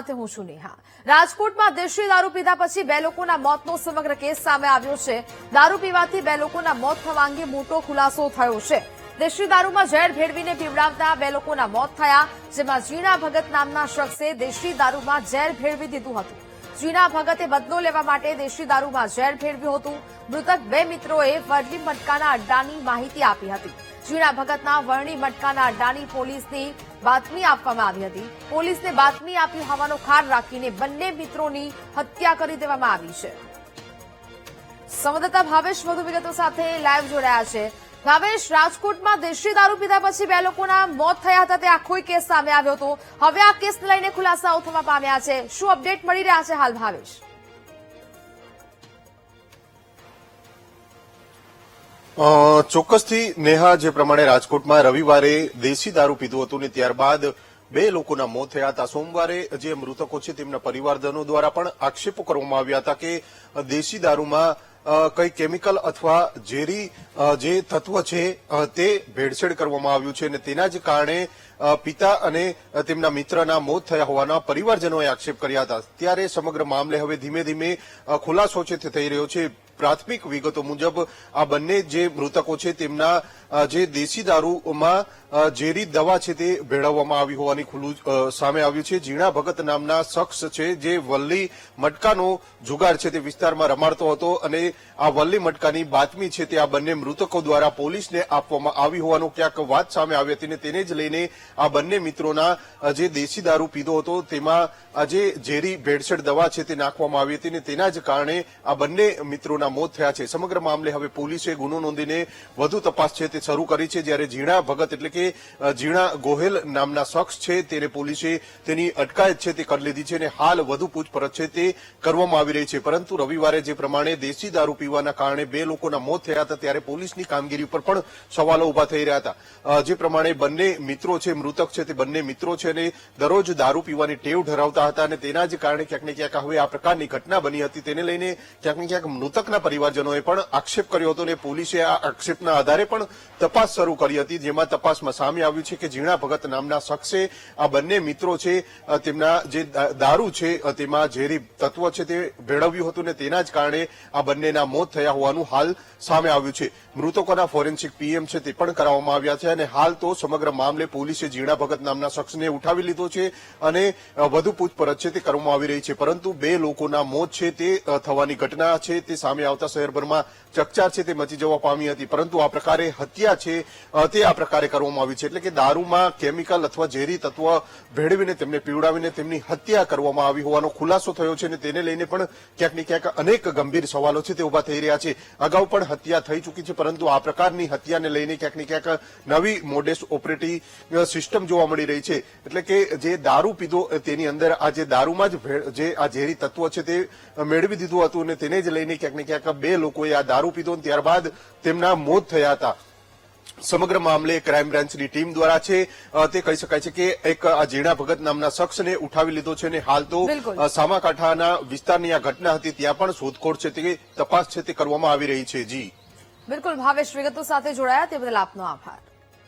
સાથે હું છું નેહા। રાજકોટમાં દેશી દારૂ પીધા પછી 2 લોકોના મોતનો સમગ્ર કેસ સામે આવ્યો છે। દારૂ પીવાથી 2 લોકોના મોત થવા અંગે મોટો ખુલાસો થયો છે। દેશી દારૂમાં ઝેર ભેળવીને પીવડાવતા 2 લોકોના મોત થયા, જેમાં જીણા ભગત નામના શખ્સે દેશી દારૂમાં ઝેર ભેળવી દીધું હતું। જીણા ભગતે બદલો લેવા માટે દેશી દારૂમાં ઝેર ભેળવ્યું હતું। મૃતક 2 મિત્રોએ વરલી મટકાના અડ્ડાની માહિતી આપી હતી। જીણા ભગતના વરણી મટકાના અડ્ડાની પોલીસની બાતમી આપવામાં આવી હતી। પોલીસને બાતમી આપી હોવાનો ખાર રાખીને બંને મિત્રોની હત્યા કરી દેવામાં આવી છે। સંવાદદાતા ભાવેશ વધુ વિગતો સાથે લાઈવ જોડાયા છે। ભાવેશ, રાજકોટમાં દેશી દારૂ પીધા પછી 2 લોકોના મોત થયા હતા, તે આખો કેસ સામે આવ્યો હતો। હવે આ કેસને લઈને ખુલાસાઓ થવા પામ્યા છે, શું અપડેટ મળી રહ્યા છે હાલ ભાવેશ? ચોક્કસથી નેહા, જે પ્રમાણે રાજકોટમાં રવિવારે દેશી દારૂ પીધું હતું ને ત્યારબાદ 2 લોકોના મોત થયા હતા। સોમવારે જે મૃતકો છે તેમના પરિવારજનો દ્વારા પણ આક્ષેપો કરવામાં આવ્યા હતા કે દેશી દારૂમાં કઈ કેમિકલ અથવા ઝેરી જે તત્વ છે તે ભેળસેળ કરવામાં આવ્યું છે અને તેના જ કારણે પિતા અને તેમના મિત્રના મોત થયા હોવાના પરિવારજનોએ આક્ષેપ કર્યા હતા। ત્યારે સમગ્ર મામલે હવે ધીમે ધીમે ખુલાસો છે તે થઈ રહ્યો છે। પ્રાથમિક વિગતો મુજબ આ બંને જે મૃતકો છે તેમના જે દેશી દારૂમાં ઝેરી દવા છે તે ભેળવવામાં આવી હોવાની સામે આવ્યું છે। જીણા ભગત નામના શખ્સ છે જે વલ્લી મટકાનો જુગાર છે તે વિસ્તારમાં રમાડતો હતો અને આ વલ્લી મટકાની બાતમી છે તે આ બંને મૃતકો દ્વારા પોલીસને આપવામાં આવી હોવાનું ક્યાંક વાત સામે આવી હતી ને તેને જ લઈને આ બંને મિત્રોના જે દેશી દારૂ પીધો હતો તેમાં જે ઝેરી ભેળસેળ દવા છે તે નાખવામાં આવી હતી ને તેના જ કારણે આ બંને મિત્રોના મોત થયા છે। સમગ્ર મામલે હવે પોલીસે ગુનો નોંધીને વધુ તપાસ છે તે શરૂ કરી છે। જ્યારે જીણા ભગત એટલે કે જીણા ગોહેલ નામના શખ્સ છે તેને પોલીસે તેની અટકાયત છે તે કરી લીધી છે અને હાલ વધુ પૂછપરછ છે તે કરવામાં આવી રહી છે। પરંતુ રવિવારે જે પ્રમાણે દેશી દારૂ પીવાના કારણે 2 લોકોના મોત થયા હતા ત્યારે પોલીસની કામગીરી ઉપર પણ સવાલો ઉભા થઈ રહ્યા હતા। જે પ્રમાણે બંને મિત્રો છે, મૃતક છે તે બંને મિત્રો છે અને દરરોજ દારૂ પીવાની ટેવ ધરાવતા હતા અને તેના જ કારણે ક્યાંક ને ક્યાંક હવે આ પ્રકારની ઘટના બની હતી। તેને લઈને ક્યાંક ને ક્યાંક મૃતકના પરિવારજનોએ પણ આક્ષેપ કર્યો હતો અને પોલીસે આ આક્ષેપના આધારે પણ તપાસ શરૂ કરી હતી, જેમાં તપાસમાં સામે આવ્યું છે કે જીણા ભગત નામના શખ્સે આ બંને મિત્રો છે તેમના જે દારૂ છે તેમાં ઝેરી તત્વ છે તે ભેળવ્યું હતું ને તેના જ કારણે આ બંનેના મોત થયા હોવાનું હાલ સામે આવ્યું છે। મૃતકોના ફોરેન્સિક પીએમ છે તે પણ કરાવવામાં આવ્યા છે અને હાલ તો સમગ્ર મામલે પોલીસે જીણા ભગત નામના શખ્સને ઉઠાવી લીધો છે અને વધુ પૂછપરછ છે તે કરવામાં આવી રહી છે। પરંતુ 2 લોકોના મોત છે તે થવાની ઘટના છે તે સામે આવતા શહેરભરમાં ચકચાર છે તે મચી જવા પામી હતી। પરંતુ આ પ્રકારે હત્યા છે તે આ પ્રકારે કરવામાં આવી છે, એટલે કે દારૂમાં કેમિકલ અથવા ઝેરી તત્વ ભેળવીને તેમને પીવડાવીને તેમની હત્યા કરવામાં આવી હોવાનો ખુલાસો થયો છે અને તેને લઈને પણ ક્યાંક ને ક્યાંક અનેક ગંભીર સવાલો છે તે ઉભા થઈ રહ્યા છે। અગાઉ પણ હત્યા થઈ ચૂકી છે, પરંતુ આ પ્રકારની હત્યાને લઈને ક્યાંક ને ક્યાંક નવી મોડેસ ઓપરેટી સિસ્ટમ જોવા મળી રહી છે। એટલે કે જે દારૂ પીધો તેની અંદર આ જે દારૂમાં જ જે આ ઝેરી તત્વ છે તે મેળવી દીધું હતું અને તેને જ લઈને ક્યાંક ને ક્યાંક 2 લોકોએ આ દારૂ પીધો ત્યારબાદ તેમના મોત થયા હતા। સમગ્ર મામલે ક્રાઇમ બ્રાન્ચની ટીમ દ્વારા છે તે કહી શકાય છે કે એક આ જીણા ભગત નામના શખ્સને ઉઠાવી લીધો છે અને હાલ તો સામાકાંઠાના વિસ્તારની આ ઘટના હતી ત્યાં પણ શોધખોળ છે તે તપાસ છે તે કરવામાં આવી રહી છે। જી બિલકુલ ભાવેશ, વિગતો સાથે જોડાયા તે બદલ આપનો આભાર।